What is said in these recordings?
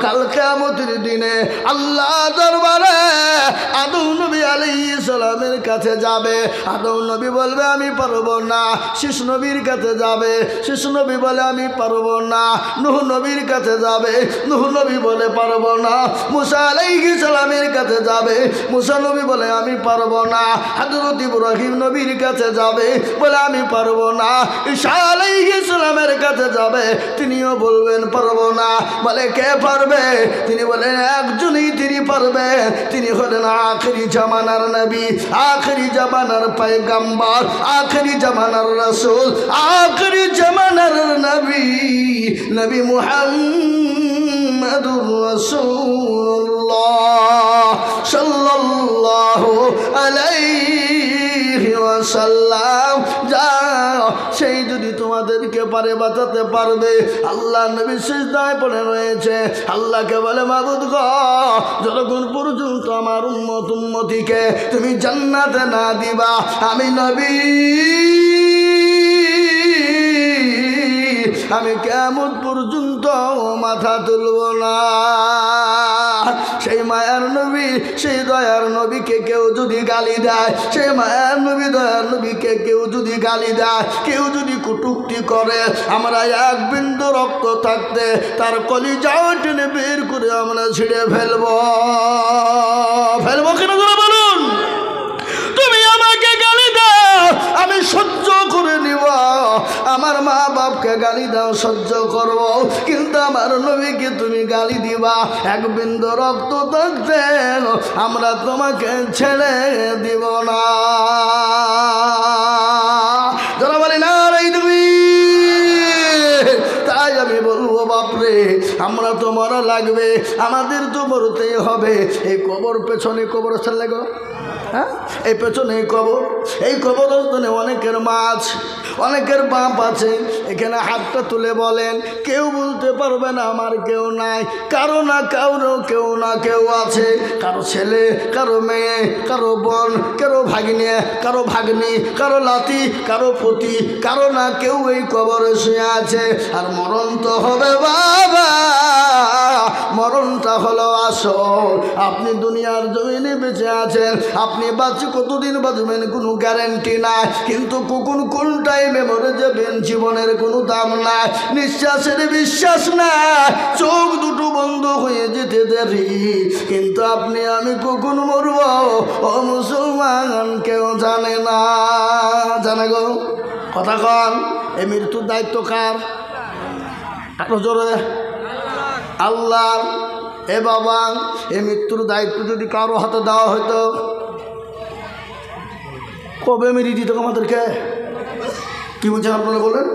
কাল কিয়ামতের দিনে আল্লাহ দরবারে আদম নবী আলাইহিস সালামের কাছে যাবে। আদম নবী বলবে আমি পারবো না। শীষ নবীর কাছে যাবে, শীষ নবী বলে আমি পারবো না। নূহ নবীর কাছে যাবে, নূহ নবী বলে পারবো না। মুসা আলাইহিস সালামের কাছে যাবে, মুসা নবী বলে আমি পারবো না। হযরত ইব্রাহিম নবীর কাছে যাবে, বলে আমি পারবো না। ঈসা আলাইহিস সালামের কাছে যাবে, তিনিও বলবেন পারবো না। বলে কে পারবে? তিনি বলেন একজনই তিনি পারবে, তিনি হলেন আখিরি জামানার নবী, আখিরি জামানার পয়গম্বর, আখিরি জামানার রাসূল, আখিরি জামানার নবী, নবী মুহাম্মদুর রাসূলুল্লাহ সাল্লাল্লাহু আলাইহি ওয়াসাল্লাম। যাও, সেই যদি তোমাদেরকে পারে বাঁচাতে পারবে। আল্লাহ নবী সিজদায় পড়ে রয়েছে, আল্লাহকে বলে মাবুদ গো, যতক্ষণ পর্যন্ত আমার উম্মতিকে তুমি জান্নাতে না দিবা, আমি নবী আমি কিয়ামত পর্যন্ত মাথা তুলব না। সেই মায়ার নবী, সেই দয়ার নবীকে কেউ যদি গালি দেয়, সেই মায়ার নবী দয়ার নবীকে কেউ যদি গালি দেয়, কেউ যদি কটূক্তি করে, আমরা এক বিন্দু রক্ত থাকতে তার কলিজাও টেনে বের করে আমরা ছিঁড়ে ফেলবো। ফেলবো কিনা তোরা বলুন? তুমি আমাকে গালি দাও, আমি সহ্য করে নিব। আমার মা বাপকে গালি দাও, সহ্য করব, কিন্তু আমার নবীকে তুমি গালি দিবা, এক বিন্দু রক্ত থাকতে আমরা তোমাকে ছেড়ে দিব না। যারা বলে না রে তুমি, তাই আমি বলবো বাপরে, আমরা তো মরা লাগবে, আমাদের তো মরতেই হবে। এই কবর পেছনে কবরস্থান লাগো, হ্যাঁ, এই পেছনে কবর, এই কবরস্থানে অনেকের মাছ, অনেকের বাপ আছে। এখানে হাতটা তুলে বলেন, কেউ বলতে পারবে না আমার কেউ নাই। কারো না কারো কেউ না কেউ আছে, কারো ছেলে, কারো মেয়ে, কারো বোন, কারো ভাগ্নে, কারো ভাগ্নি, কারো লাতি, কারো পতি, কারো না কেউ এই কবরে শুয়ে আছে। আর মরণ তো হবে বাবা, মরণটা হলো আসল। আপনি দুনিয়ার জমিনে বেঁচে আছেন, আপনি বাঁচে কতদিন বাঁচবেন কোনো গ্যারেন্টি নাই, কিন্তু কখন কোন টাইমে মরে যাবেন জীবনের কোনো দাম নাই, নিঃশ্বাসের বিশ্বাস নাই, চোখ দুটো বন্ধ হয়ে যেতে দেরি, কিন্তু আপনি আমি কখন মরব ও মুসলমান কেউ জানে না। জানে গো কথা কন, এই মৃত্যুর দায়িত্ব কার? জোরে আল্লাহ। এ বাবা, এই মৃত্যুর দায়িত্ব যদি কারো হাতে দেওয়া হতো, কবে মেরিয়ে দিত আমাদেরকে? কি বলছেন আপনারা বলেন?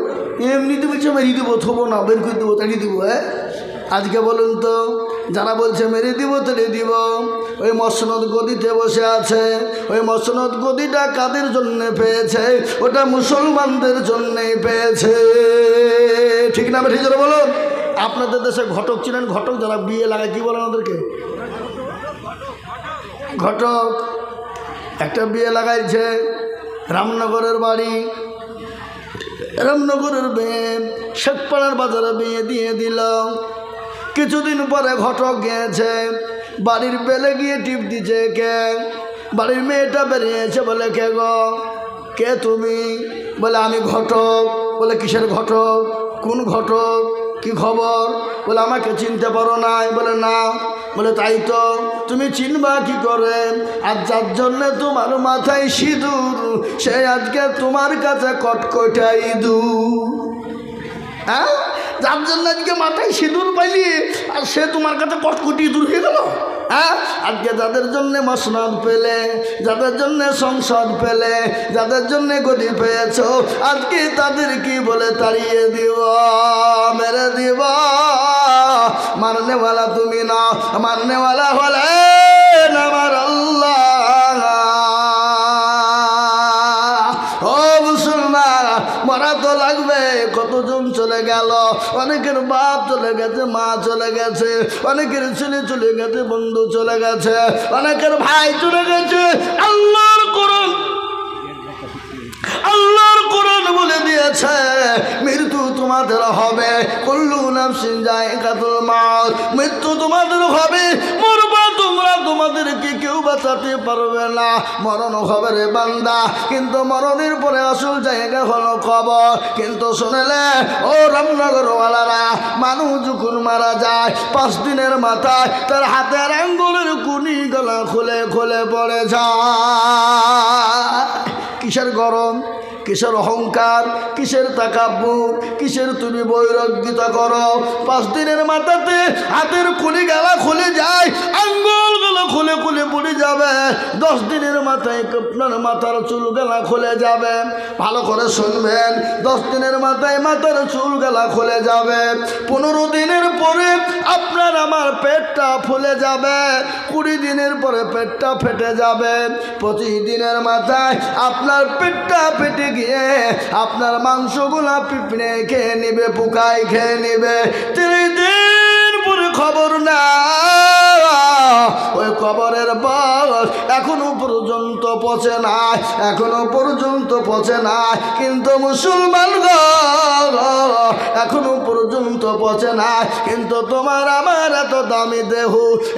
এমনিতে বলছে মেরিয়ে দেবো, থবো না, বের করে দেবো, তাড়িয়ে দেবো। হ্যাঁ, আজকে বলুন তো, যারা বলছে মেরে দিব তাড়িয়ে দিব, ওই মসনদ গদিতে বসে আছে। ওই মসনদ গদিটা কাদের জন্য পেয়েছে? ওটা মুসলমানদের জন্যই পেয়েছে। ঠিক না ঠিক করে বলুন? আপনাদের দেশে ঘটক ছিলেন, ঘটক যারা বিয়ে লাগায়, কি বলেন ওদেরকে? ঘটক। একটা বিয়ে লাগাইছে, রামনগরের বাড়ি, রামনগরের মেয়ে শেখপাড়ার বাজারে বিয়ে দিয়ে দিল। কিছুদিন পরে ঘটক গিয়েছে, বাড়ির বেলে গিয়ে টিপ দিছে, কে? বাড়ির মেয়েটা বেরিয়েছে, বলে কে গো, কে তুমি? বলে আমি ঘটক। বলে কিসের ঘটক? কোন ঘটক? কি খবর? বলে আমাকে চিনতে পারো নাই? বলে না। বলে তাই তো, তুমি চিনবা কি করে? আর যার জন্য তোমার মাথায় সিঁদুর, সে আজকে তোমার কাছে কটকটা ইঁদুর। হ্যাঁ, যার জন্য আজকে মাথায় সিঁদুর পাইলি, আর সে তোমার কাছে কটকটি ইঁদুর হয়ে গেল। হ্যাঁ, আজকে যাদের জন্য মসনদ পেলে, যাদের জন্য সংসদ পেলে, যাদের জন্য গদি পেয়েছ, আজকে তাদের কি বলে তাড়িয়ে দিব, মেরে দিব। মারনেওয়ালা তুমি না, মারনেওয়ালা হলেন আমার আল্লাহ। ও মুসলমান, মরা তো লাগবে। কতজন চলে গেল, অনেকের বাপ চলে গেছে, মা চলে গেছে, অনেকের ছেলে চলে গেছে, বন্ধু চলে গেছে, অনেকের ভাই চলে গেছে। আল্লাহর কোরআন, আল্লাহর কোরআন বলে দিয়েছে মৃত্যু তোমাদের হবে, কুল্লু নাফসিন যায়কাতুল মাউত, মৃত্যু তোমাদের হবে, মরবা তোমরা, তোমাদেরকে কেউ বাঁচাতে পারবে না, মরণ হবে রে বান্দা। কিন্তু মরণের পরে আসল জায়গা হলো কবর। কিন্তু শুনলে ও রামনগরওয়ালারা, মানুষ যখন মারা যায় 5 দিনের মাথায় তার হাতের আঙ্গুলের কুনি গলা খুলে খুলে পড়ে যায়। কিসের গরম, কিসের অহংকার, কিসের তাকাব্বুর, কিসের তুমি বৈরাগ্যতা করো? 5 দিনের মাথাতে হাতের কুনি গলা খুলে যায়, আঙ্গুল গলা খুলে খুলে পড়ে যাবে। 10 দিনের মাথায় আপনার মাথার চুল গলা খুলে যাবে। ভালো করে শুনবেন, 10 দিনের মাথায় মাথার চুল গলা খুলে যাবে। 15 দিনের পরে আপনার আমার পেটটা ফুলে যাবে। 20 দিনের পরে পেটটা ফেটে যাবে। 25 দিনের মাথায় আপনার পেটটা ফেটে গিয়ে আপনার মাংসগুলা পিঁপড়ে খেয়ে নিবে, পোকায় খেয়ে নিবে। 30 দিন পরে খবর না, ওই কবরের বস এখনো পর্যন্ত পচে নাই, এখনো পর্যন্ত পচে নাই। কিন্তু মুসলমান গো, এখনো পর্যন্ত পচে নাই। কিন্তু তোমার আমার এত দামি দেহ,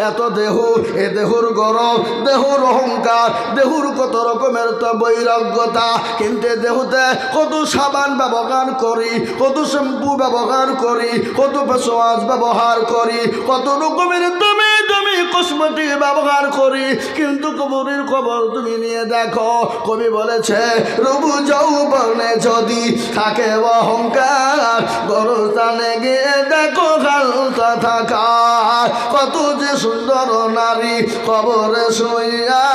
এত দেহ, এ দেহুর গরম, দেহুর অহংকার, দেহুর কত রকমের তো বৈরাগ্যতা। কিন্তু দেহতে কত সাবান ব্যবহার করি, কত শ্যাম্পু ব্যবহার করি, কত ফেসওয়াশ ব্যবহার করি, কত রকমের দামি দামি কসমেটিক ব্যবহার করি। কিন্তু কবরের খবর তুমি নিয়ে দেখো, কবি বলেছে রবু যৌবনে যদি থাকে অহংকার, গরস্থানে গিয়ে দেখো হালতা থাকা। কত যে সুন্দর নারী কবরে শুইয়া,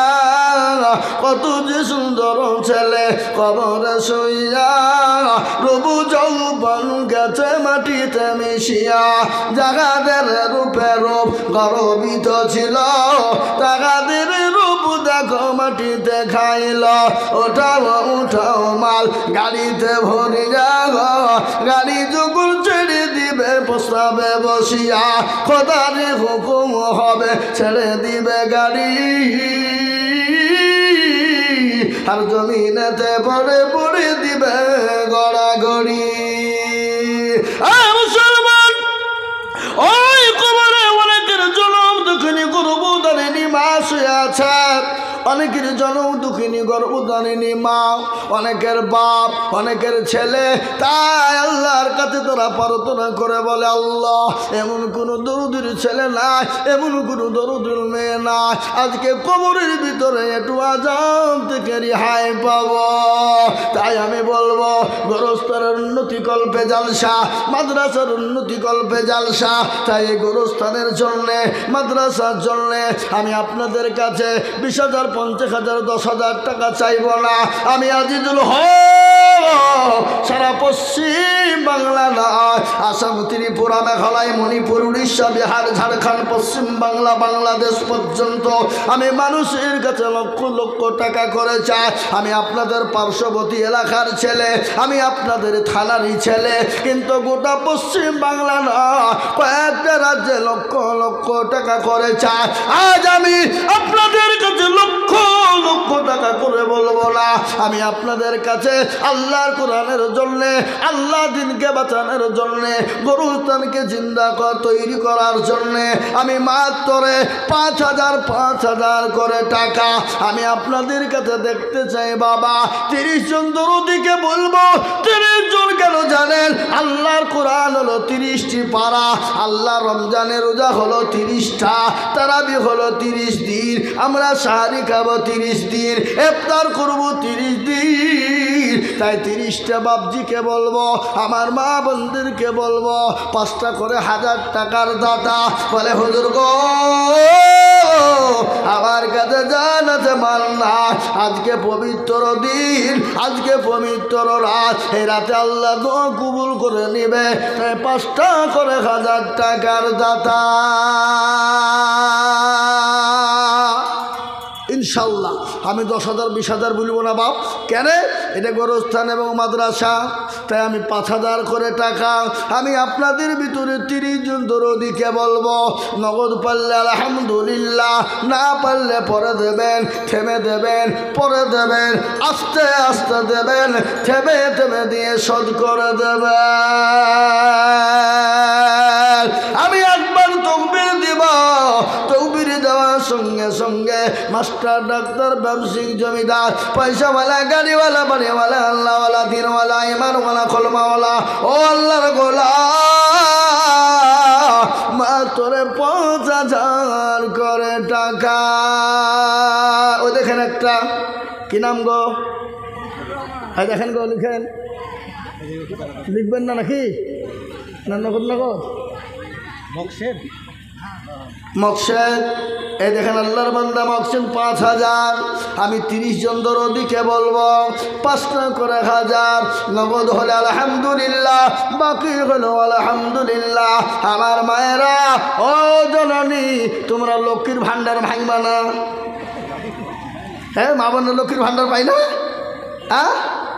কত যে সুন্দর ছেলে কবরে শুইয়া, রবু যৌবন গেছে মাটিতে মিশিয়া। জাগাদের রূপে রূপ গর্বিত ছিল, তাগাদের রূপ দেখো মাটিতে খাইল। ওঠাও উঠাও মাল গাড়িতে ভরি যাগ, গাড়ি যখন ছেড়ে দিবে প্রস্তাবে বসিয়া, খোদার হুকুম হবে ছেড়ে দিবে গাড়ি। আর জমিনেতে পড়ে পড়ে দিবে গড়াগড়ি। মুসলমান, ওই কবরে অনেকের জনম দুঃখিনী গর্ভধারিণী মা শুয়ে আছে, অনেকের জনম দুঃখিনী গর্ভধারিণী মা, অনেকের বাপ, অনেকের ছেলে। তাই আল্লাহর কাছে তোরা প্রার্থনা করে বলে, আল্লাহ এমন কোনো দরুদের ছেলে নাই, এমন কোনো দরুদের মেয়ে নাই, আজকে কবরের ভিতরে একটু আযাব থেকে রেহাই পাব। তাই আমি বলবো, গোরস্থানের উন্নতি কল্পে জালসা, মাদ্রাসার উন্নতি কল্পে জালসা। তাই এই গোরস্থানের জন্যে, মাদ্রাসার জন্যে আমি আপনাদের কাছে 20,000, 50,000, 10,000 টাকা চাইব না। আমি আজিজুল হক সারা পশ্চিম বাংলা নয়, আসাম, ত্রিপুরা, মেঘালয়, মণিপুর, উড়িষ্যা, বিহার, ঝাড়খণ্ড, পশ্চিম বাংলা, বাংলাদেশ পর্যন্ত আমি মানুষের কাছে লক্ষ লক্ষ টাকা করে চাই। আমি আপনাদের পার্শ্ববর্তী এলাকার ছেলে, আমি আপনাদের থানারই ছেলে। কিন্তু গোটা পশ্চিম বাংলা নয়, কয়েকটা রাজ্যে লক্ষ লক্ষ টাকা করে চাই। আজ আমি আপনাদের কাছে লক্ষ লক্ষ টাকা করে বলবো না, আমি আপনাদের কাছে আল্লাহর কোরআনের জন্যে, আল্লাহ দিনকে বাঁচানোর জন্যে, গরুস্থানকে জিন্দা তৈরি করার জন্যে আমি মাত্র 5,000 করে টাকা আমি আপনাদের কাছে দেখতে চাই। বাবা 30 জন দরদিকে বলবো, 30 জন কেন জানেন? আল্লাহর কোরআন হলো 30টি পারা, আল্লাহ রমজানের রোজা হলো 30টা, তারাবি হলো 30 দিন, আমরা সাহারি খাবো 30 দিন, ইফতার করবো 30 দিন। তাই 30টা বাপজিকে বলবো, আমার মা বোনদেরকে বলবো, 5টা করে 1000 টাকার দাতা বলে, হুজুর গো আমার কাছে জান আছে মাল না, আজকে পবিত্র দিন, আজকে পবিত্র রাত, এই রাতে আল্লাহ দোয়া কবুল করে নিবে। তাই 5টা করে 1000 টাকার দাতা ইনশাল্লাহ আমি 10,000 20,000 বলবো না বাপ। কেন? এটা গোরস্থান এবং মাদ্রাসা, তাই আমি 5,000 করে টাকা আমি আপনাদের ভিতরে 30 জন দরদিকে বলবো। নগদ পারলে আলহামদুলিল্লাহ, না পারলে পরে দেবেন, থেমে দেবেন, পরে দেবেন, আস্তে আস্তে দেবেন, থেমে থেমে দিয়ে শোধ করে দেবেন। আমি একবার তকবীর দিব, তকবীর দেওয়ার সঙ্গে সঙ্গে মাস্টার, ডাক্তার, ব্যবসায়িক, জমিদার, পয়সাওয়ালা, গাড়িওয়ালা, বাড়িওয়ালা, আল্লাহওয়ালা, দিনওয়ালা, ইমানওয়ালা, খলমাওয়ালা, ও আল্লাহর গোলাম, মাত্র 5,000 করে টাকা। ও দেখেন একটা, কি নাম গো? হ্যাঁ দেখেন গো, লিখেন, লিখবেন না নাকি? না নগদ নগদ মকসেদ। এই দেখেন আল্লাহর বান্দা মকসেদ 5,000। আমি 30 জন দরদিকে বলবো 5 টাকা করে 1,000। নগদ হলে আলহামদুলিল্লাহ, বাকি হলো আলহামদুলিল্লাহ। আমার মায়েরা, ও জননী, তোমরা লক্ষ্মীর ভান্ডার ভাঙবা না? হ্যাঁ, মা বোনের লক্ষ্মীর ভান্ডার পাই না? হ্যাঁ,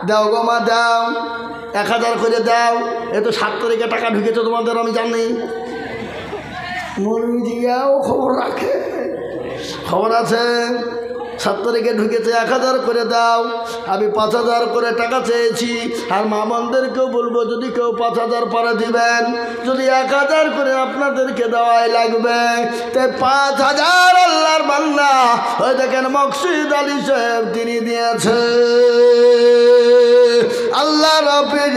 দাও গো মা, দাও, 1,000 করে দাও। এ তো 7 তারিখে টাকা ঢুকেছে তোমাদের, আমি জানি। মৌলভীজিয়াও খবর রাখে, খবর আছে, 7 তারিখে ঢুকেছে, 1,000 করে দাও। আমি 5,000 করে টাকা চেয়েছি। আর মামনদেরকেও বলবো, যদি কেউ 5,000 পরে দিবেন, যদি 1,000 করে আপনাদেরকে দেওয়াই লাগবে। তাই 5,000 আল্লাহর বান্দা, ওই দেখেন মকসুদ আলী সাহেব, তিনি দিয়েছে। আল্লাহ রব্বির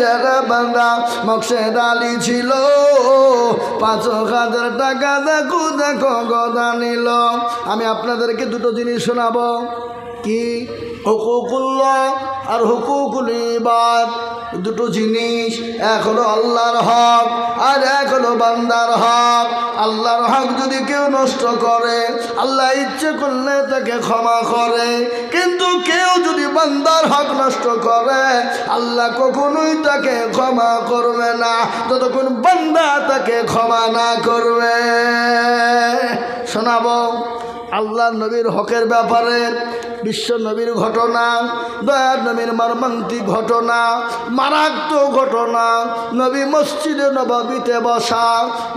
বান্দা মকসুদ আলী ছিল, 5,000 টাকা দেখো দেখো গদা নিল। আমি আপনাদেরকে দুটো জিনিস শোনাবো। কি? হুকুকুল্লাহ আর হুকুকুল ইবাদ, দুটো জিনিস। এক হলো আল্লাহর হক, আর এক হলো বান্দার হক। আল্লাহর হক যদি কেউ নষ্ট করে, আল্লাহ ইচ্ছে করলে তাকে ক্ষমা করে। কিন্তু কেউ যদি বান্দার হক নষ্ট করে, আল্লাহ কখনোই তাকে ক্ষমা করবে না, যতক্ষণ বান্দা তাকে ক্ষমা না করবে। শোনাবো আল্লাহ নবীর হকের ব্যাপারে, বিশ্ব নবীর ঘটনা, দয়ার নবীর মর্মান্তিক ঘটনা, মারাত্মক ঘটনা। নবী মসজিদে নববীতে বসা,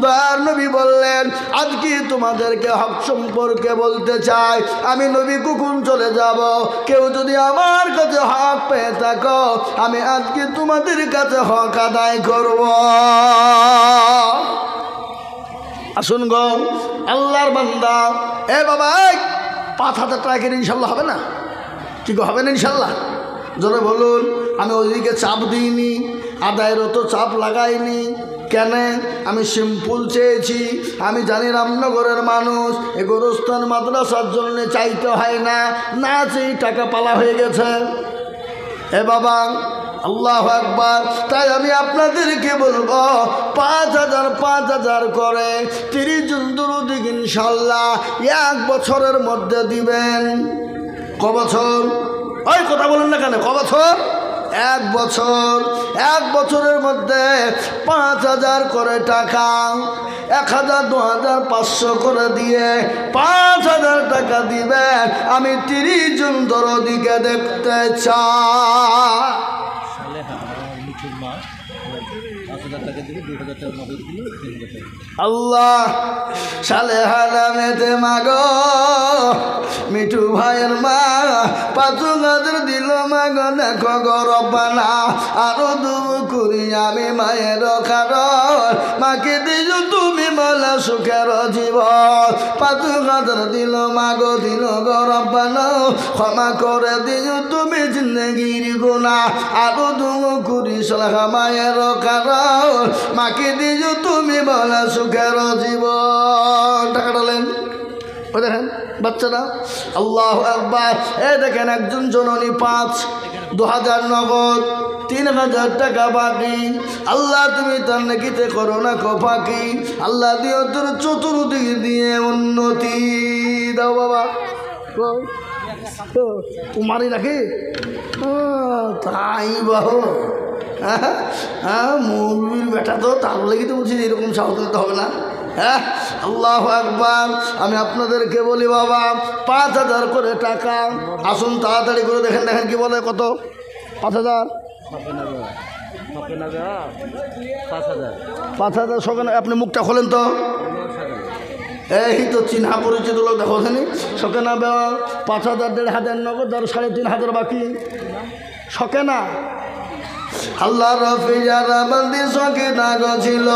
দয়ার নবী বললেন, আজকে তোমাদেরকে হক সম্পর্কে বলতে চাই। আমি নবী কখন চলে যাব? কেউ যদি আমার কাছে হক পেয়ে থাকো, আমি আজকে তোমাদের কাছে হক আদায় করব। আসুন গো আল্লাহর বান্দা, এ বাবা, 5,000 টাকা কিনে ইনশাল্লাহ হবে না? কি গো, হবে না ইনশাল্লাহ? জোরে বলুন। আমি ওইদিকে চাপ দিইনি, আদায়েরও তো চাপ লাগাইনি। কেন? আমি সিম্পল চেয়েছি। আমি জানি রামনগরের মানুষ এই গোরস্থান মাদ্রাসার জন্য চাইতে হয় না, না চেয়ে টাকা পালা হয়ে গেছে। এ বাবা, আল্লাহু আকবার। তাই আমি আপনাদেরকে বলবো, 5,000 করে 30 জন দরুদ ইনশাল্লাহ 1 বছরের মধ্যে দিবেন। ক বছর? ওই কথা বলেন না কেন? ক বছর? 1 বছর। 1 বছরের মধ্যে 5,000 করে টাকা, 1,000, 2,000, 500 করে দিয়ে 5,000 টাকা দিবেন। আমি 30 জন দরদিকে দেখতে চাই। আল্লাহ সালেহালামেতে মাগো, মিঠু ভাইয়ের মা 5,000 দিল মাগো, দেখো গো রব্বানা, আরো দুমুকুরি আমি মায়ের কারণ, মাকে দিও তুমি বলা সুখের জীবন। 5,000 দিল মাগো, দিল গো রব্বানা, ক্ষমা করে দিও তুমি জিন্দগির গুনাহ। আরো দুমুকুরি সালাহা মায়ের কারণ, মাকে দিও তুমি বলা সুখের জীবন। টাকা ডালেন, ওই দেখেন বাচ্চারা। আল্লাহু আকবার। এ দেখেন একজন জননী 2,000 নগদ, 3,000 টাকা বাকি। আল্লাহ তুমি তার নাকিতে করো না কো ফাঁকি। আল্লাহ দিও তোর চতুর্দিক দিয়ে উন্নতি দাও বাবা। তোমারই নাকি? তাই বাহু, হ্যাঁ, মৌলবীর বেটা তো, তার লেগে তো বলছি এরকম সাহস দিতে হবে না। হ্যাঁ, আল্লাহু আকবার। আমি আপনাদেরকে বলি বাবা, 5,000 করে টাকা। আসুন তাড়াতাড়ি করে দেখেন, দেখেন কি বলে, কত? 5,000। 5,000 সকালে। আপনি মুখটা খোলেন তো। এই তো চিহ্না পরিচিত লোক দেখো, শখে না 5,000, 1,500 নগদ, আর 3,500 বাকি। শখে না আল্লাহ রফিয়ারা বন্দি শখে না ছিল,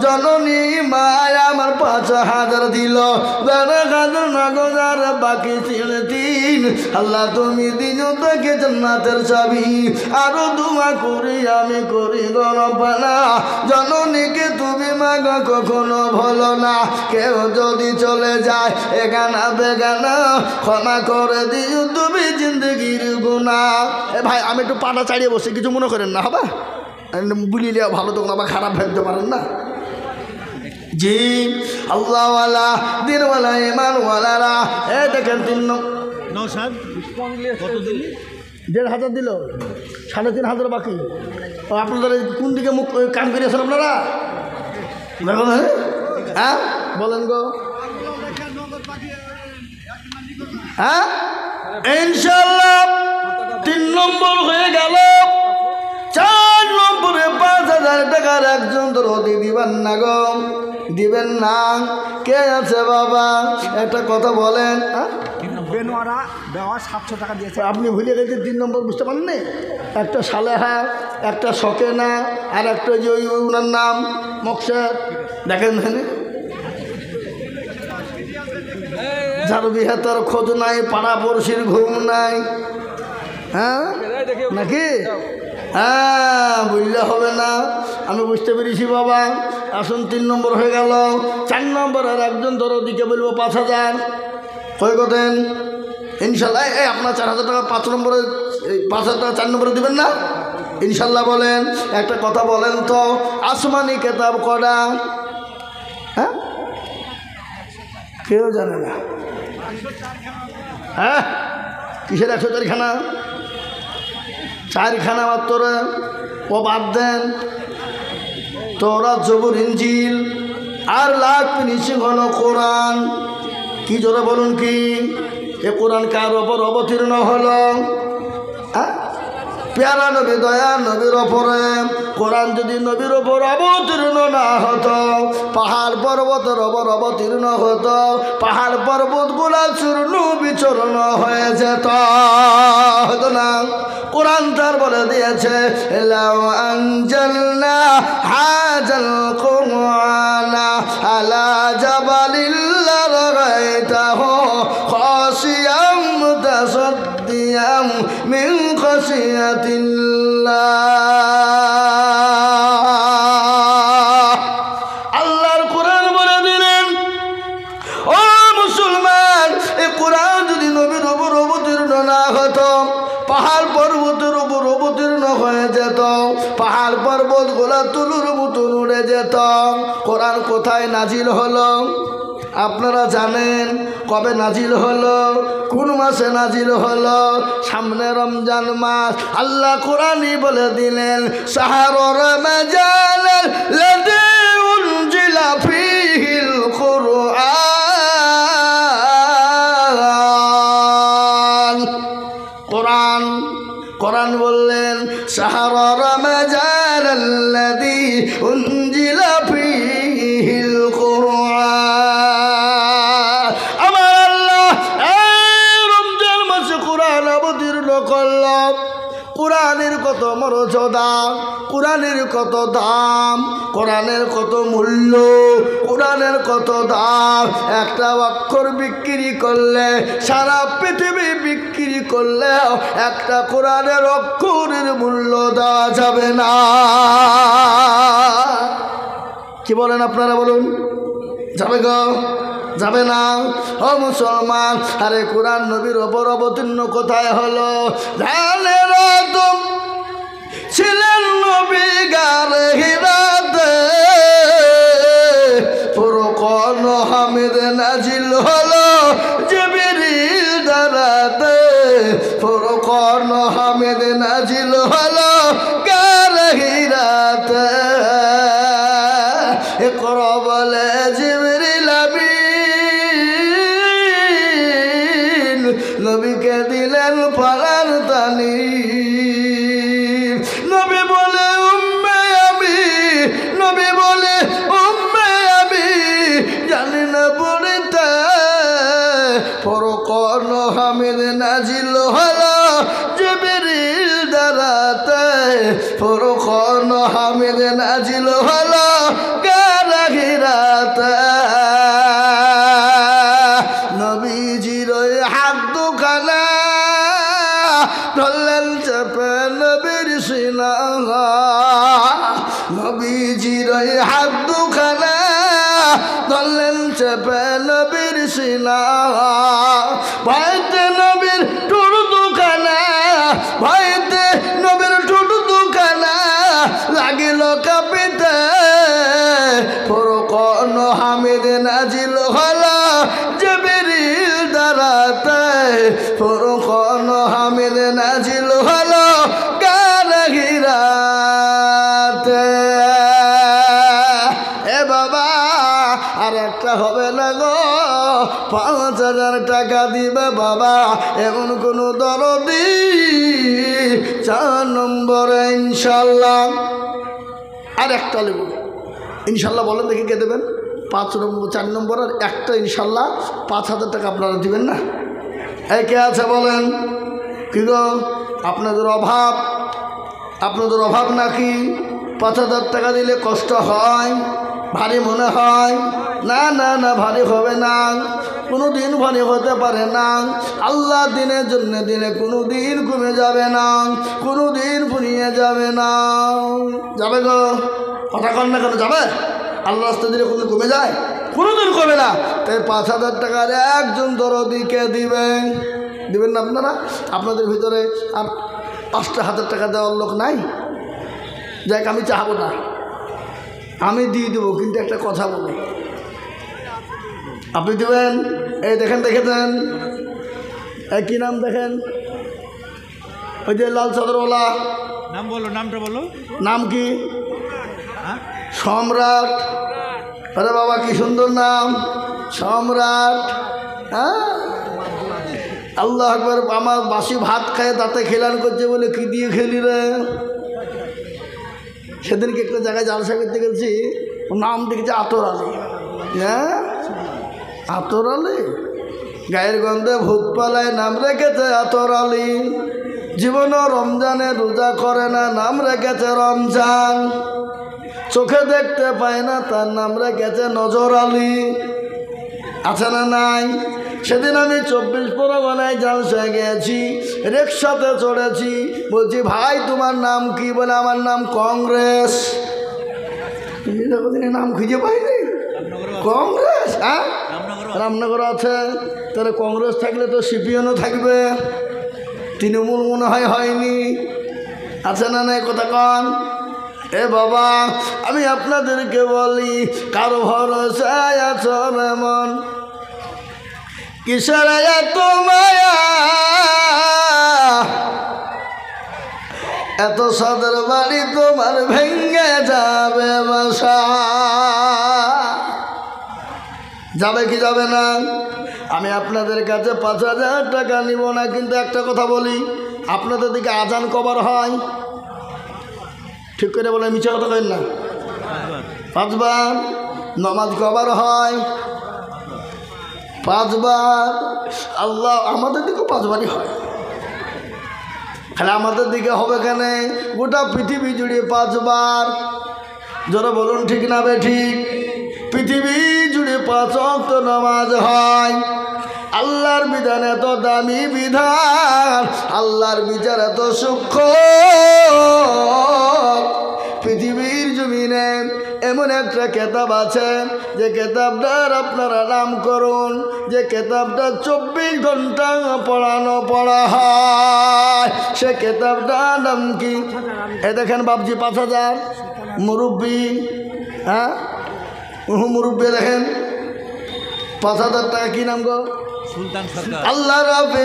জননী মায়া আমার 5,000 দিল, 1,000 নগদ আর বাকি 3। আল্লাহ তুমি দিন থেকে জান্নাতের চাবি, আরো দোয়া করি আমি করি গরবানা, জননীকে তুমি মাগো কখনো ভুলো না। কেউ যদি চলে যায় এগানা বেগানা, ক্ষমা করে দিও তুমি জিন্দগির গুনাহ। এ ভাই, আমি একটু পাটা চাড়িয়ে বসে, কিছু মনে করেন না, হবে বুলিলে ভালো, তখন আবার খারাপ ভাবতে পারেন না। জি আল্লাহওয়ালা দিনওয়ালা ইমানওয়ালারা, এই দেখেন 1,500 দিল, 3,500 বাকি। আপনাদের কোন দিকে মুখ কান করিয়েছেন আপনারা? দেখুন, হ্যাঁ বলেন গো। হ্যাঁ ইনশাআল্লাহ 3 নম্বর হয়ে গেল। 4 নম্বরে 5,000 টাকার একজন দরদি দিবেন না গো, দিবেন না। কে আছে বাবা, একটা কথা বলেন। বেনোয়ারা দেওয়া 700 টাকা দিয়েছে। আপনি ভুলে গেছেন 3 নম্বর, বুঝতে পারেন না? একটা সালেহা, একটা শকেনা, আর একটা যে ওই ওনার নাম মকসেদ। দেখেন যার বিহে তার খোঁজ নাই, পাড়া পড়শির ঘুম নাই। হ্যাঁ নাকি? হ্যাঁ বুঝলে হবে না, আমি বুঝতে পেরেছি বাবা। আসুন 3 নম্বর হয়ে গেল। 4 নম্বরের একজন দরদিকে বলবো 5,000 কই কতেন ইনশাল্লাহ। এই আপনার 4,000 টাকা 5 নম্বরে, 5,000 টাকা 4 নম্বরে দিবেন না ইনশাল্লাহ? বলেন, একটা কথা বলেন তো, আসমানি কেতাব কটা? হ্যাঁ কেউ জানে না। হ্যাঁ কিসের 104 খানা? 4 খানা মাত্র। ও বাদ দেন, তোরা জবুর ইনজিল আর লাখ নিচে ঘন কোরআন। কি জোরে বলুন, কি এ কোরআন কার ওপর অবতীর্ণ হলো? প্যারা নবী, দয়া নবীর ওপরে। কোরআন যদি নবীর ওপর অবতীর্ণ না হতো, পাহাড় পর্বতের ওপর অবতীর্ণ হতো, পাহাড় পর্বত গুলা চূর্ণ বিচূর্ণ হয়ে যেত, হতো না? কোরআন তার বলে দিয়েছে, লাউ আনজালনা হাযাল কুরআনা আলা জাবালিল লারাআইতাহু খাশিয়াম মুতাসাদ্দিয়াম মিন খাশিয়াতিল্লাহ। আল্লাহর কোরআন বলে দিলেন, ও মুসলমান, এই কোরআন যদি নবীর ওপর অবতীর্ণ না হতো, পাহাড় পর্বতের উপর অবতীর্ণ হয়ে যেত, পাহাড় পর্বত গোলা তুলুর মতন উড়ে যেত। কোরআন কোথায় নাজিল হলো আপনারা জানেন? কবে নাজিল হলো? কোন মাসে নাজিল হলো? সামনে রমজান মাস। আল্লাহ কোরআনই বলে দিলেন, শাহরুর রমাজানিল লাযী উনজিলা ফীহিল কুরআন। কোরআন কোরআন বললেন, শাহরুর রমাজানিল লাযী উনজিলা ফীহিল কুরআন। আমার আল্লাহ এই রমজান মাসে কোরআন অবতীর্ণ করলাম। কোরআনের কত মর্যাদা, কোরআনের কত দাম, কোরআনের কত মূল্য, কোরআনের কত দাম। একটা অক্ষর বিক্রি করলে, সারা পৃথিবী বিক্রি করলেও একটা কোরআনের অক্ষরের মূল্য দেওয়া যাবে না। কি বলেন আপনারা? বলুন, যাবে গো? যাবে না। ও মুসলমান, আরে কোরআন নবীর ওপর অবতীর্ণ কোথায় হলো? ছিলেন নবী গারে হিরাতে, ফুরকান হামিদ নাজিল হলো জিবরিল দ্বারাতে, ফুরকান হামিদ নাজিল হলো গারে হিরাতে। ইকরা বলে জিবরিল হামিদ নাজিল হলো জিবরিল দ্বারাতে ফুরকান হামিদ নাজিল হলো গারাগিরাতে নবীজির ওই হাত দুখানা ধরলেন চেপে নবীর সিনা নবীজির ওই হাত দুখানা ধরলেন চেপে নবীর সিনা ভয়তে নবীর টুর দুখানা ভয়তে নবীর টুর দুখানা লাগিল কাঁপিতে ফুরকান হামিদ নাজিল হলো জিবরিল দ্বারাতে ফুরকান হামিদ নাজিল হলো গারাগিরাতে এ বাবা আর একটা হবে না গো 5,000 টাকা দিবে বাবা এমন কোনো দরদি 4 নম্বরে ইনশাল্লাহ আর একটা নেব ইনশাল্লাহ বলেন দেখি কে দেবেন 5 নম্বর 4 নম্বর আর একটা ইনশাল্লাহ 5,000 টাকা আপনারা দিবেন না এই কে আছে বলেন কি গো আপনাদের অভাব নাকি 5,000 টাকা দিলে কষ্ট হয় ভারী মনে হয় না না না ভারী হবে না কোনো দিন ভারী হতে পারে না আল্লাহ দিনের জন্য দিনে কোনো দিন কমে যাবে না কোনো দিন ফুরিয়ে যাবে না যাবে গো কথা কন না কেন যাবে আল্লাহ রাস্তা দিলে কোনো কমে যায় কোনো দিন কমে না তাই 5,000 টাকার একজন দরদিকে দিবেন না আপনারা আপনাদের ভিতরে আর 5,000 টাকা দেওয়ার লোক নাই যাক আমি চাহবো না আমি দিয়ে দেবো কিন্তু একটা কথা বলি আপনি দেবেন এই দেখেন দেখে দেন এই কী নাম দেখেন ওই যে লাল চাদরওয়ালা নাম বলো নামটা বলো নাম কি সম্রাট আরে বাবা কি সুন্দর নাম সম্রাট হ্যাঁ আল্লাহ আকবার আমার বাসি ভাত খায় তাতে খেলান করছে বলে কি দিয়ে খেলি রে সেদিনকে একটা জায়গায় জালসা করতে গেছি ও নাম দেখেছে আতর আলী হ্যাঁ আতর আলী গায়ের গন্ধে ভূত পালায় নাম রেখেছে আতর আলী জীবনও রমজানে রোজা করে না নাম রেখেছে রমজান চোখে দেখতে পায় না তার নাম রেখেছে নজর আলী আছে না নাই সেদিন আমি 24 পরগনায় জালসায় গেছি রিক্সাতে চড়েছি বলছি ভাই তোমার নাম কি বলে আমার নাম কংগ্রেস নাম খুঁজে পাইনি কংগ্রেস হ্যাঁ রামনগর আছে তাহলে কংগ্রেস থাকলে তো সিপিএনও থাকবে তৃণমূল মনে হয়নি আছে না নাই কথা কন এ বাবা আমি আপনাদেরকে বলি কারো ভরসায় আছো এমন কিসের এত মায়া এত সদর বাড়ি তোমার ভেঙ্গে যাবে বাসা যাবে কি যাবে না আমি আপনাদের কাছে 5,000 টাকা নিব না কিন্তু একটা কথা বলি আপনাদের দিকে আজান কবার হয় ঠিক করে বলে মিছে কথা কেন না 5 বার নামাজ কবার হয় 5 বার আল্লাহ আমাদের দিকেও 5 বারই হয় খালি আমাদের দিকে হবে কেন গোটা পৃথিবী জুড়ে 5 বার যারা বলুন ঠিক না বে ঠিক পৃথিবী জুড়ে 5 ওয়াক্ত নামাজ হয় আল্লাহর বিধান এত দামি বিধান আল্লাহর বিচার এত সূক্ষ্ম পৃথিবীর জমিনে এমন একটা কেতাব আছে যে কেতাবটার আপনারা নাম করুন যে কেতাবটা 24 ঘন্টা পড়া হয় সে কেতাবটার নাম কি এ দেখেন বাবজি 5,000 মুরব্বী হ্যাঁ মুরব্বী দেখেন 5,000 টাকা কি নাম গো আল্লাহ রাব্বি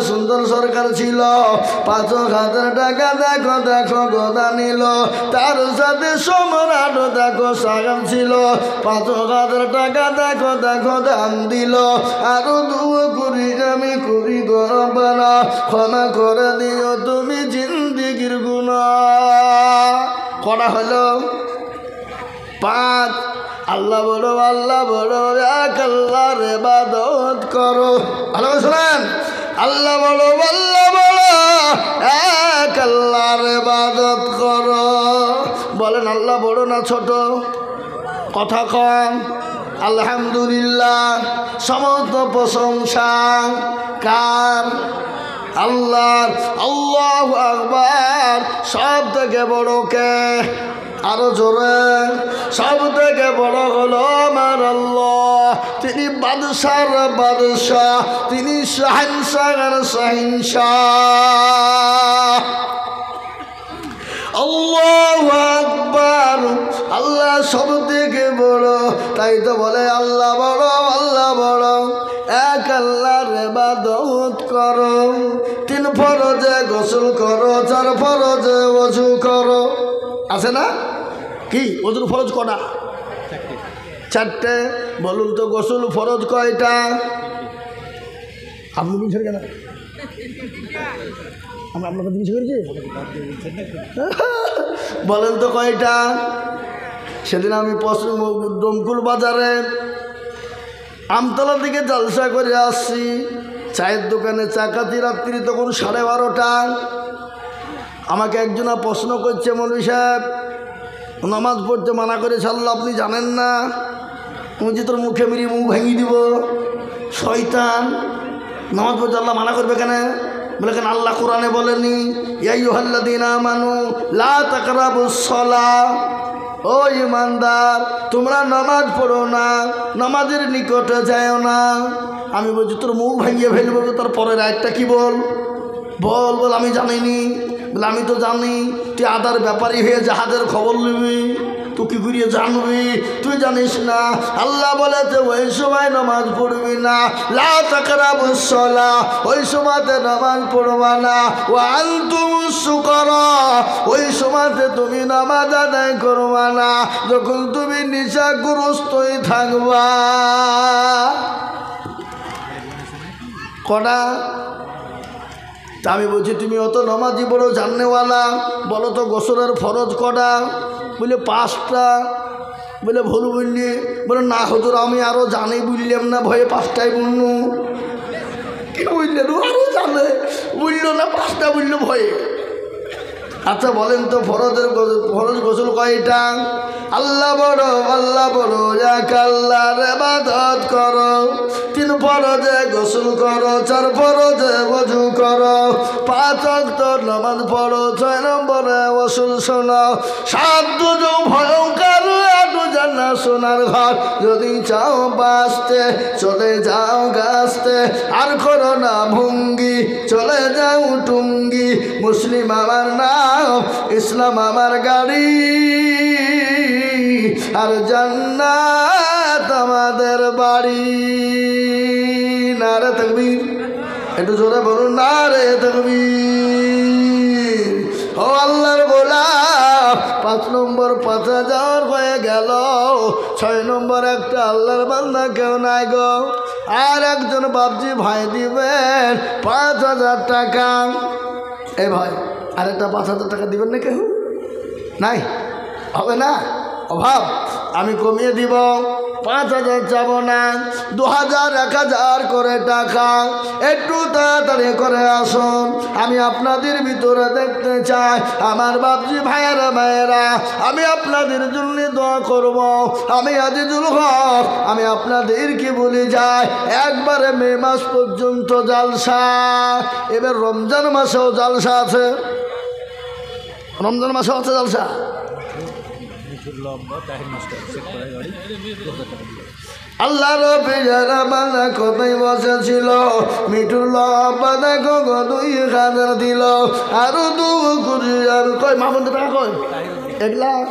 সুন্দর সরকার ছিল 5,000 টাকা দেখো দেখো গোদা নিল তার সাথে সম্রাট দেখো সাগাম ছিল 5,000 টাকা দেখো দেখো দান দিল আরো দুয়ো করি আমি করি গরম না ক্ষমা করে দিও তুমি জিন্দিগির গুনাহ করা হলো 5 আল্লাহ বলো এক আল্লাহর ইবাদত করো ভালো শোনেন আল্লাহ বলো, আল্লাহ বলো, এক আল্লাহর ইবাদত করো। বলেন আল্লাহ বড় না ছোট? কথা কম। আলহামদুলিল্লাহ, সমস্ত প্রশংসা কার? আল্লাহর। আল্লাহু আকবার, সব থেকে বড় কে? আরো জোরে, সব থেকে বড় হলো আমার আল্লাহ। তিনি বাদশার বাদশাহ, তিনি শাহেনশাহের শাহেনশাহ। আল্লাহু আকবার, আল্লাহ সব থেকে বড়। তাই তো বলে আল্লাহ বড়, আল্লাহ বড়। এক আল্লাহর ইবাদত করো, 3 ফরজে গোসল করো, 4 ফরজে ওযু করো। আছে না? কি ওযুর ফরজ কটা? 4টে। বলুন তো গোসল ফরজ কয়টা? আপনি বলছেন কেন? আমরা আপনাকে জিজ্ঞেস করেছি, বলেন তো কয়টা? সেদিন আমি ডমকুল বাজারে আমতলা থেকে জলসা করে আসছি, চায়ের দোকানে চা খাচ্ছি, রাত্রি তখন 12:30। আমাকে একজনা প্রশ্ন করছে, মৌলভী সাহেব নামাজ পড়তে মানা করেছে আল্লাহ, আপনি জানেন না? বলছি তোর মুখে মেরে মুখ ভেঙে দিব, শয়তান। নামাজ পড়তে আল্লাহ মানা করবে কেন? বলে কেন আল্লাহ কোরআনে বলেনি ইয়া আইয়ুহাল্লাযীনা আমানু লা তাকরাবুস সালাহ, ও ইমানদার তোমরা নামাজ পড়ো না, নামাজের নিকটে যাও না। আমি বলছি তোর মুখ ভাঙিয়ে ফেলবো। তোর পরের আয়াতটা কি বল? বল বল। আমি জানিনি। বলে আমি তো জানি, তুই আদার ব্যাপারী হয়ে জাহাজের খবর নিবি, তুই কি করিয়ে জানবি? তুই জানিস না আল্লাহ বলেছে ওই সময় নামাজ পড়বি না, লা তাকরাবুস সালাহ, ওই সময়তে নামাজ পড়বা না। ওয়া আনতুমুস সুকারা, ওই সময়তে তুমি নামাজ আদায় করবা না যখন তুমি নেশাগ্রস্তই থাকবা। কটা? তা আমি বলছি তুমি অত নামাজি বড় জাননেওয়ালা, বলো তো গোসলের ফরজ কটা? বলে 5টা। বলে ভুল বললি? বলে না হুজুর আমি আরও জানি, বুঝলাম না ভয়ে 5টাই বললু। কি বুঝলেন? আরও জানে, বুঝলো না 5টা বললো ভয়ে। আচ্ছা বলেন তো ফরজ গোসল কয়টা? আল্লাহ বড়, আল্লাহ বড়, এক আল্লাহর ইবাদত করো, 3 ফরজে গোসল করো, 4 ফরজে ওযু করো, 5 ওয়াক্ত নামাজ পড়ো, 6 নম্বরে ওয়াসুল শোনো, 7 দুজো ভয়ঙ্কর, 8 জান্নাত সোনার ঘর। যদি চাও বাঁচতে চলে যাও গাছতে, আর করো না ভঙ্গি, চলে যাও টুঙ্গি। মুসলিম আমার নাম, ইসলাম আমার গাড়ি, আর জান্নাত আমাদের বাড়ি। নারে তাকবীর, একটু জোরে বলুন নারে তাকবীর। ও আল্লাহর গোলাম, 5 নম্বর 5,000 হয়ে গেল, 6 নম্বর একটা আল্লাহর বান্দা কেউ নাই গো। আর একজন বাপজি ভাই দিবেন 5,000 টাকা। এ ভাই আরেকটা 5,000 টাকা দিবেন না? কেউ নাই? হবে না? অভাব? আমি কমিয়ে দিব, 5,000 যাব না, 2,000 1,000 করে টাকা। একটু তাড়াতাড়ি করে আসুন, আমি আপনাদের ভিতরে দেখতে চাই। আমার বাপজি ভাইয়েরা মায়েরা, আমি আপনাদের জন্য দোয়া করব। আমি আজিজুল হক, আমি আপনাদেরকে বলে যাই, একবারে মে মাস পর্যন্ত জালসা। এবার রমজান মাসেও জালসা আছে, রমজান মাসেও আছে জালসা। আল্লাহ রবি যারা বানা কোথায় বসেছিল, মিঠুর লম্বা দেখো 2,000 দিল, আরো 2,000 কয় মা বন্ধু টাকা কয় 1 লাখ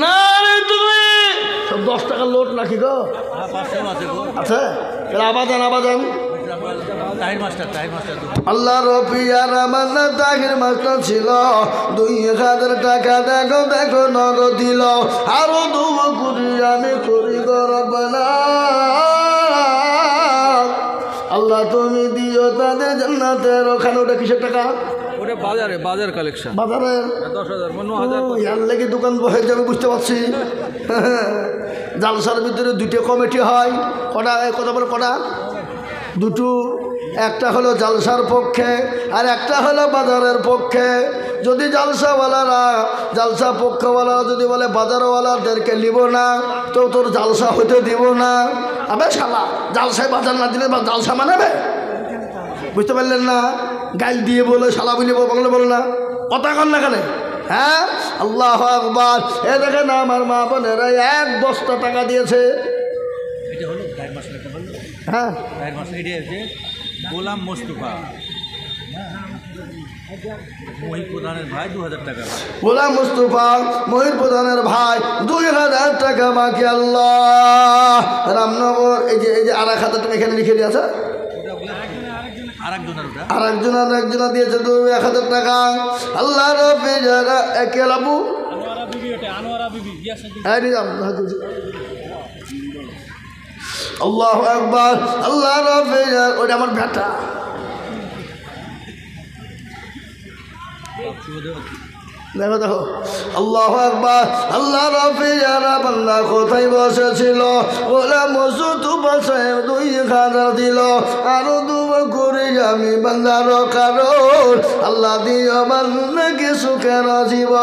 না রে তুমি সব 10 টাকার লোট নাকি গো? আচ্ছা আবাদান আবাদান আল্লাহ রবি আর আমার তাহির মাস্টার ছিল, 2,000 টাকা দেখো দেখো নগদ দিল, আরো 2 কোটি আমি করি গরব না। আল্লাহ তুমি দিও তাদের জান্নাতের। ওখানে ওটা কিসের টাকা? ওটা বাজারে, বাজার কালেকশন, বাজারের 10,000 9,000 ইয়ার লেগে দোকান বসে যাবে, বুঝতে পারছি। জালসার ভিতরে 2টে কমিটি হয়, কটা কথা বলে কটা? দুটো, একটা হলো জালসার পক্ষে আর একটা হলো বাজারের পক্ষে। যদি জালসাওয়ালারা, জালসা পক্ষওয়ালারা যদি বলে বাজারওয়ালাদেরকে নিব না, তো তোর জালসা হইতে দিব না। আবে শালা, জালসায় বাজার না দিলে জালসা মানাবে? বুঝতে পারলেন না? গাইল দিয়ে বলে শালা বলি বললে বলো না, কথা কন না কেন? হ্যাঁ, আল্লাহ আকবার। এ দেখেন আমার মা বোনেরা 1 বস্তা টাকা দিয়েছে। হ্যাঁ, গোলাম মোস্তফা মহির প্রধানের ভাই 2000 টাকা। গোলাম মুস্তফা মহির প্রধানের ভাই 2000 টাকা বাকি। আল্লাহ, রামনগর এই যে আর 1000 টাকা এখানে লিখে দিয়েছে, আরেকজনা দিয়েছে 1000 টাকা। আল্লাহ রব্বি যারা একে লাবু আল্লাহ আকবার। আল্লাহ রব্বি, ওটা আমার বেটা। দেখো দেখো, আল্লাহ আকবার। আল্লাহ রব্বি যারা বান্দা কোথায় বসেছিল, ওলা মসুদ বসে 2000 দিল। আরো দুবার করে আমি বান্দার কারণ আল্লাহ দিও বান্দাকে সুখের জীবন।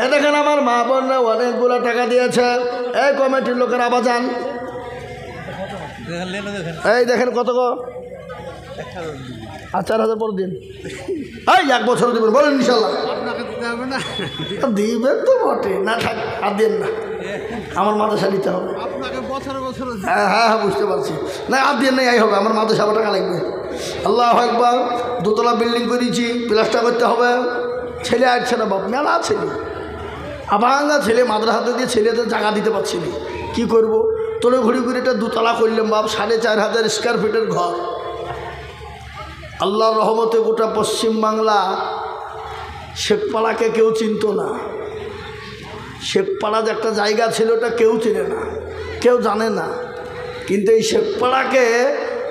এ দেখেন আমার মা বোনরা অনেকগুলো টাকা দিয়েছে। এই কমিটির লোকের আবার যান, এই দেখেন কত গো, 4000 পর দিন। এই 1 বছর দিবেন বলেন ইনশাল্লাহ? দিবেন তো বটে, না থাক আর দেন না, আমার মাদ্রাসা নিতে হবে। হ্যাঁ হ্যাঁ হ্যাঁ, বুঝতে পারছি। না আর দেন নাই, হবে আমার মাদ্রাসা টাকা লাগবে। আল্লাহ একবার 2 তলা বিল্ডিং করেছি, প্লাস্টার করতে হবে। ছেলে আসছে না বাপ, মেলা ছেলে, আবাঙ্গা ছেলে, মাদ্রাসাতে দিয়ে ছেলেদের জায়গা দিতে পারছি না, কী করবো? তোলে ঘুরি ঘুরি এটা 2 তলা করলাম বাপ, 4500 স্কোয়ার ফিটের ঘর। আল্লাহর রহমতে গোটা পশ্চিমবাংলা শেখপাড়াকে কেউ চিনত না। শেখপাড়া যে একটা জায়গা ছিল ওটা কেউ চিনে না, কেউ জানে না। কিন্তু এই শেখপাড়াকে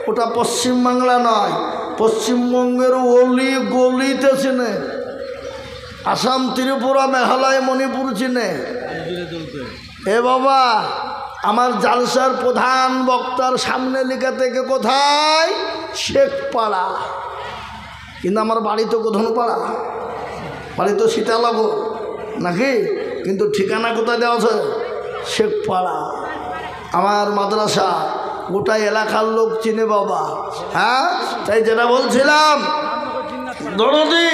ওটা পশ্চিমবাংলা নয়, পশ্চিমবঙ্গের অলি গলিতে চিনে। আসাম, ত্রিপুরা, মেঘালয়, মণিপুর চিনে। এ বাবা, আমার জালসার প্রধান বক্তার সামনে লেখা থেকে কোথায়? শেখপাড়া। কিন্তু আমার বাড়ি তো গোধনপাড়া, বাড়ি তো সীতানগর নাকি, কিন্তু ঠিকানা কোথায় দেওয়া আছে? শেখপাড়া। আমার মাদ্রাসা গোটা এলাকার লোক চিনে বাবা। হ্যাঁ, তাই যেটা বলছিলাম, দরদি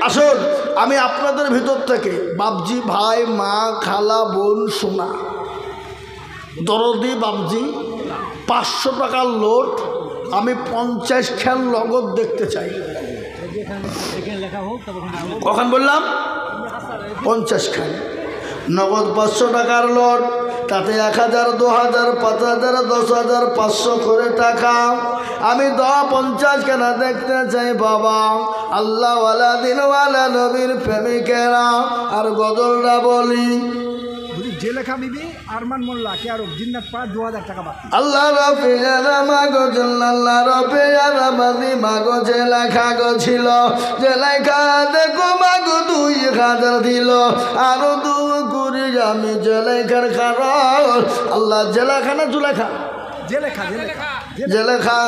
আসুন, আমি আপনাদের ভিতর থেকে বাপজি, ভাই, মা, খালা, বোন, সোনা, দরদি বাপজি 500 টাকার লোড আমি 50 খান নগদ দেখতে চাই। কখন বললাম? 50 খান নগদ, 500 টাকার লোড, তাতে 1000, 2000, 5000, 10,000, 500 করে টাকা আমি 50 খানা দেখতে চাই বাবা। আল্লাহওয়ালা দিনওয়ালা নবীর প্রেমিকেরা। আর গজলটা বলি, যে লেখা বিবি আরমান মোল্লা কে আর জিন্নাত পাড়া 2000 টাকা বাকি। আল্লাহ রবে যারা মাগো আল্লাহ রবে যারা বাদি মাগো, যে লেখা গো ছিল, যে লেখা দেখো মাগো 2000 দিল। আরো 2 করে আমি যে লেখার কারণ আল্লাহ, যে লেখা না জুলেখা, জেলেখা।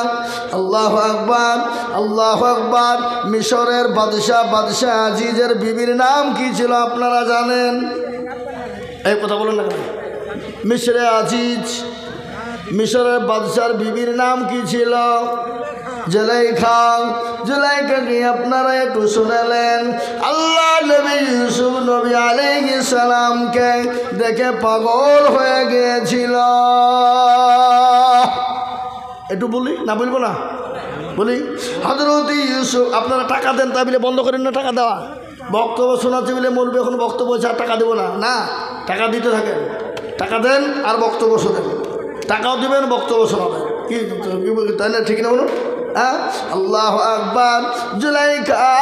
আল্লাহু আকবার, আল্লাহু আকবার। মিশরের বাদশাহ আজিজের বিবির নাম কি ছিল আপনারা জানেন? এই কথা বলেন না কেন? মিশরে আজিজ, মিশরের বাদশার বিবির নাম কি ছিল? জুলাইখা। জুলাইখাকে আপনারা একটু শুনেলেন। আল্লাহ নবী ইউসুফ নবী আলাইহিস সালামকে দেখে পাগল হয়ে গিয়েছিল। একটু বলি না, বলবো না, বলি। হযরত ইউসুফ, আপনারা টাকা দেন তাই বলে বন্ধ করেন না টাকা দেওয়া। বক্তব্য শোনাতে বলে মরবে, এখন বক্তব্য হচ্ছে আর টাকা দেবো না, না, টাকা দিতে থাকেন। টাকা দেন আর বক্তব্য শোনেন, টাকাও দেবেন, বক্তব্য শোনাবেন। কি তাই না? ঠিক না বলুন? হ্যাঁ, আল্লাহু আকবার। জুলাইখা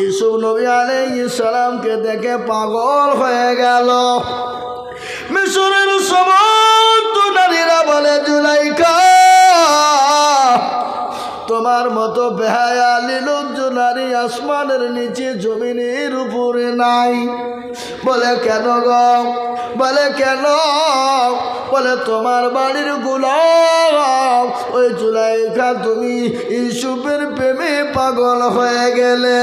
ইউসুফ নবী আলাইহিস সালামকে দেখে পাগল হয়ে গেল। মিশরের সমস্ত নারীরা বলে, জুলাইখা তোমার মতো বেহায়া নির্লজ্জ নারী আসমানের নিচে জমিনের উপরে নাই। বলে কেন গো? বলে কেন? বলে তোমার বাড়ির গোলাম ওই জুলাইখা তুমি ইউসুফের প্রেমে পাগল হয়ে গেলে।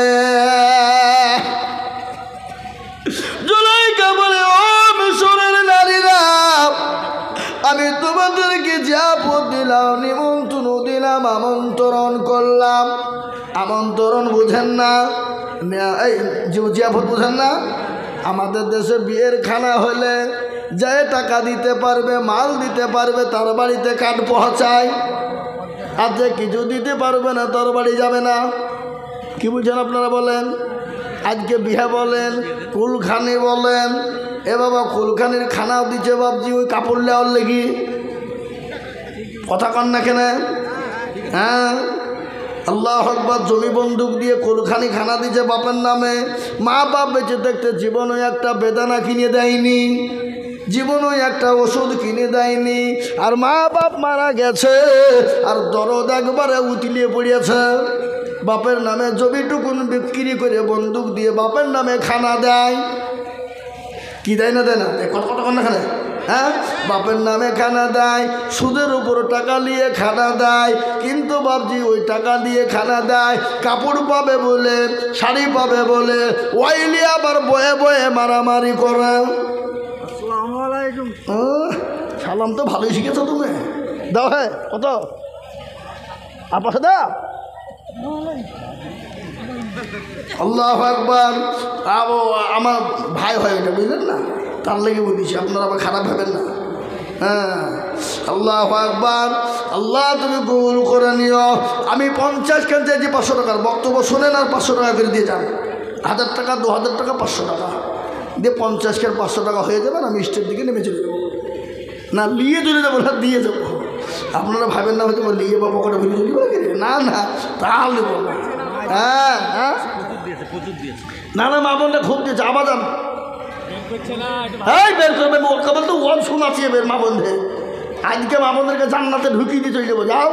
জুলাইখা বলে ও মিশরের নারীরা, আমি তোমাদেরকে জিয়াফত দিলাম, নিমন্ত্রণ দিলাম, আমন্ত্রণ করলাম। আমন্ত্রণ বুঝেন না? এই জিয়াফত বুঝেন না? আমাদের দেশে বিয়ের খানা হলে যে টাকা দিতে পারবে, মাল দিতে পারবে, তার বাড়িতে কাঠ পৌঁছায়। আর যে কিছু দিতে পারবে না তার বাড়ি যাবে না। কি বুঝছেন আপনারা বলেন? আজকে বিয়ে বলেন, কুলখানি বলেন, এ বাবা কুলখানির খানাও দিচ্ছে বাবজি ওই কাপড় লেওয়ার লেগি। কথা কন না কেন? হ্যাঁ, আল্লাহ আকবার। জমি বন্দুক দিয়ে কুলখানি খানা দিচ্ছে বাপের নামে। মা বাপ বেঁচে দেখতে জীবনে একটা বেদানা কিনে দেয়নি, জীবনে একটা ওষুধ কিনে দেয়নি। আর মা বাপ মারা গেছে আর দরদ একবারে উতলিয়ে পড়িয়েছে। বাপের নামে জমিটুকুন বিক্রি করে বন্দুক দিয়ে বাপের নামে খানা দেয়। কি দেয় না দেয় না? কত না খানে? হ্যাঁ, বাপের নামে খানা দেয়, সুদের উপর টাকা নিয়ে খানা দেয়। কিন্তু বাপজি ওই টাকা দিয়ে খানা দেয়, কাপড় পাবে বলে, শাড়ি পাবে বলে, ওয়াইলি আবার বয়ে বয়ে মারামারি করে। আসসালামু আলাইকুম। সালাম তো ভালোই শিখেছো তুমি। দাও, হ্যাঁ কত আপনার দাও। আল্লাহু আকবার। আমার ভাই হয় এটা, বুঝলেন না? তার লেগে বলিছি, আপনারা আবার খারাপ ভাবেন না। হ্যাঁ, আল্লাহু আকবার। আল্লাহ তুমি কবুল করে নিও। আমি 50 কেন চাইছি 500 টাকার বক্তব্য শোনেন আর 500 টাকা করে দিয়ে যান। 1000 টাকা, 2000 টাকা, 500 টাকা দিয়ে 50 কেন 500 টাকা হয়ে যাবেন। আমি স্টের দিকে নেমে চলে যাবো। না নিয়ে চলে যাবো না, দিয়ে যাবো। আপনারা ভাবেন না হয়তো নিয়ে বা পকেটে ভুলে চলি বলে, না না তাহলে দেবো না। হ্যাঁ হ্যাঁ, না না মা বোনটা খুব দিয়েছে। আবার যান, এই বের করবে ওর কেবল তো ওয়ান শোনাচ্ছি বের মা বন্ধে। আজকে মা বোনদেরকে জান্নাতে ঢুকিয়ে দিয়ে চলে যাবো। যাও,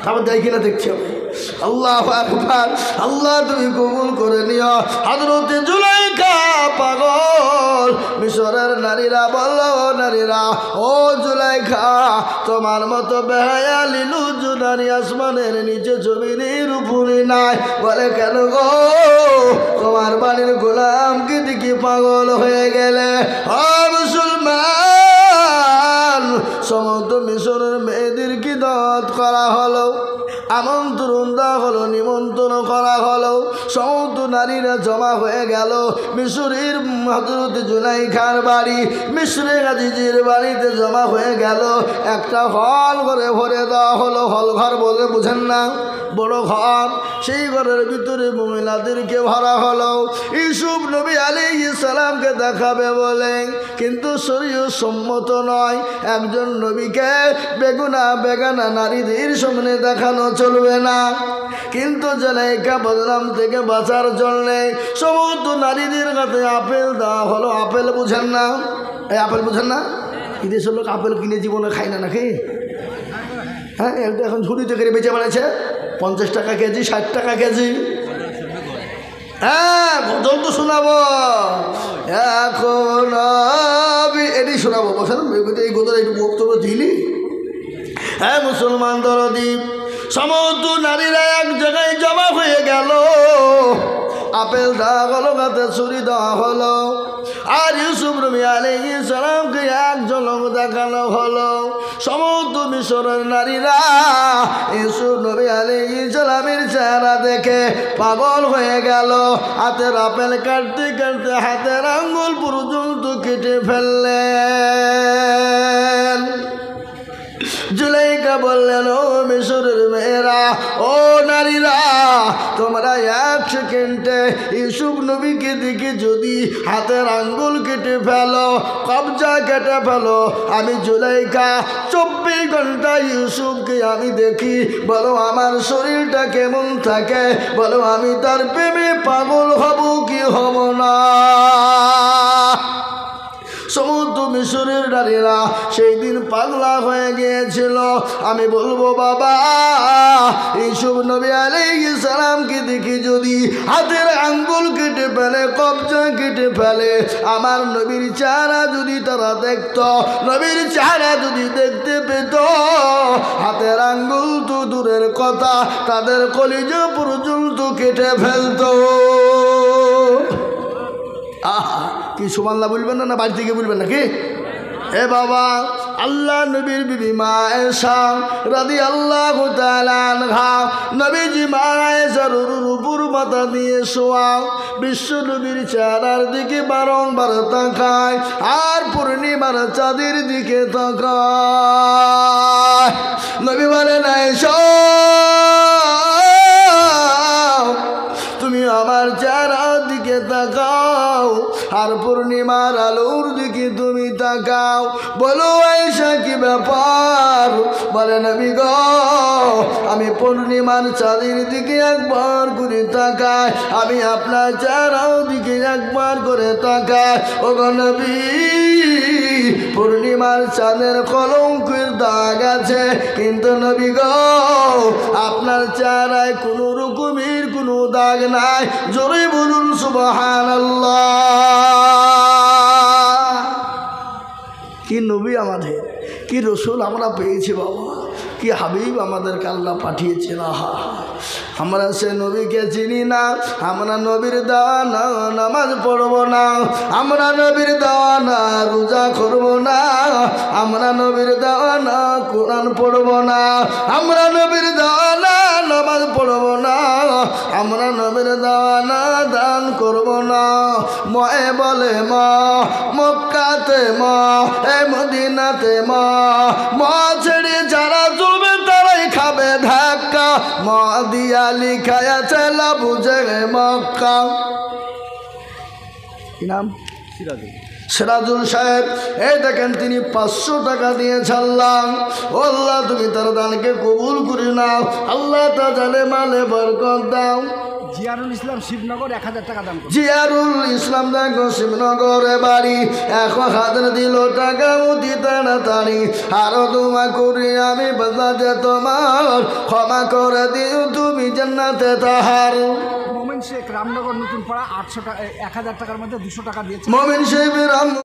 তারপর দেখি না দেখছি আমি। আল্লাহু আকবার। আল্লাহ তুমি কবুল করে নিও। হযরতে জুলাইখা পাগল। মিশরের নারীরা বলল, নারীরা ও জুলাইখা, তোমার মতো বেহায়া লিলুজ নারী আসমানের নিচে জমিনের উপরে নাই। বলে কেন গো? তোমার বাড়ির গোলামকে দেখি পাগল হয়ে গেলে। ও মুসলমান, সমস্ত মিশরের মেয়েদেরকে দাওয়াত করা হলো, আমন্ত্রণ দেওয়া হলো, নিমন্ত্রণ করা হলো। সমস্ত নারীরা জমা হয়ে গেল মিশরের হযরত জুলাইখার বাড়ি, মিশরে আজিজের বাড়িতে জমা হয়ে গেল। একটা হল ঘরে ভরে দেওয়া হলো। হল ঘর বলে বুঝেন না? বড় ঘর। সেই ঘরের ভিতরে মহিলাদেরকে ভরা হলো। ইউসুফ নবী আলাইহিস সালামকে দেখাবে বলে, কিন্তু শরীয়ত সম্মত নয়। একজন নবীকে বেগানা নারীদের সামনে দেখানো চলবে না। কিন্তু জুলাইখা বদনাম থেকে বাঁচার জন্যে সমস্ত নারীদের কাছে আপেল দেওয়া হলো। আপেল বুঝেন না? এই আপেল বুঝেন না? বিদেশের লোক আপেল কিনে জীবনে খায় না নাকি? হ্যাঁ, এটা এখন ঝুড়িতে করে বেঁচে বেড়াচ্ছে। 50 টাকা কেজি, 60 টাকা কেজি। হ্যাঁ, গজল তো শোনাবো এখন, এটি শোনাবো। বসেন, এই গজল একটু বক্তব্য দিলি। হ্যাঁ মুসলমান দরদি, সমস্ত নারীরা এক জায়গায় জমা হয়ে গেল। আপেল দেওয়া হলো, গাতে ছুরি দেওয়া হলো। আর ইউসুফ নবী আলাইহিস সালামকে এক ঝলক দেখানো হলো। সমস্ত মিশরের নারীরা ইউসুফ নবী আলাইহিস সালামের চেহারা দেখে পাগল হয়ে গেল। হাতের আপেল কাটতে কাটতে হাতের আঙ্গুল পর্যন্ত কেটে ফেললেন। জুলাইখা বললেন, ও মিশরের মেয়েরা, ও নারীরা, তোমরা 1 সেকেন্ডে ইউসুফ নবীকে দেখে যদি হাতের আঙ্গুল কেটে ফেলো, কবজা কেটে ফেলো, আমি জুলাইখা 24 ঘন্টা ইউসুফকে আমি দেখি, বলো আমার শরীরটা কেমন থাকে, বলো আমি তার প্রেমে পাগল হব কি হব না? সমস্ত মিশরের নারীরা সেই দিন পাগলা হয়ে গিয়েছিল। আমি বলবো বাবা, ইউসুফ নবী আলাইহিস সালামকে দেখি যদি হাতের আঙ্গুল কেটে ফেলে, কবজা কেটে ফেলে, আমার নবীর চেহারা যদি তারা দেখত, নবীর চেহারা যদি দেখতে পেত, হাতের আঙ্গুল তো দূরের কথা, তাদের কলিজা পর্যন্ত কেটে ফেলত। আহা, কি সুবহানাল্লাহ বলবেন না, বাড়ি থেকে বলবেন নাকি? এ বাবা, আল্লাহ নবীর বিবি মা আয়েশা রাদিয়াল্লাহু তাআলা আনহা, নবীজি মা আয়েশার উপর মাথা দিয়ে শোয়া, বিশ্ব নবীর চেহারার দিকে বারংবার তাকায় আর পূর্ণিমার চাঁদের দিকে তাকায়। নবী বলেন, আয়েশা তুমি আমার চেহারার দিকে তাকাও আর পূর্ণিমার আলোর দিকে তুমি তাকাও। বলো আয়েশা কি ব্যাপার? বলে নবী গো, আমি পূর্ণিমার চাঁদের দিকে একবার করে তাকাই, আমি আপনার চেহারার দিকে একবার করে তাকাই। ও গো নবী, পূর্ণিমার চাঁদের কলঙ্কের দাগ আছে, কিন্তু নবী গো আপনার চেহারায় কোনো রকমের কোনো দাগ নাই। জোরে বলুন সুবহানাল্লাহ। কি নবী আমাদের, কি রসুল আমরা পেয়েছি বাবা, কি হাবিব আমাদেরকে আল্লাহ পাঠিয়েছেন। আহা, আমরা সে নবীকে চিনি না, আমরা নবীর দাওয়ানা নামাজ পড়ব না, আমরা নবীর দাওয়ানা রোজা করব না, আমরা নবীর দাওয়ানা কোরআন পড়ব না, আমরা নবীর দাওয়ানা নামাজ পড়ব না, আমরা নবীর দাওয়ানা দান করব না। ময়ে বলে মা মক্কাতে মা, এ মদিনাতে মা, মা ছেড়ে যারা চলবে তারাই খাবে ধাক্কা, মা দিয়া লিখায় চেলা বুঝে মক্কা। কি নাম? সিরাজুল সাহেব। এই দেখেন তিনি 500 টাকা দিয়ে ছাড়লাম। ও আল্লাহ, তুমি তার দানকে কবুল করে নাও, আল্লাহ তা জানে মালে বরকত দাও। জিয়ারুল ইসলাম শিবনগর 1000 টাকা দান করে। জিয়ারুল ইসলাম দেখো শিবনগরে বাড়ি, 1000 দিল টাকা অতি তাড়াতাড়ি। আরো দোয়া করি আমি বাজাতে তোমার, ক্ষমা করে দিও তুমি জান্নাতে তাহার। মোমিন শেখ রামনগর নতুন পাড়া 800 টাকা, 1000 টাকার মধ্যে 200 টাকা দিয়েছে। মোমিন শেখ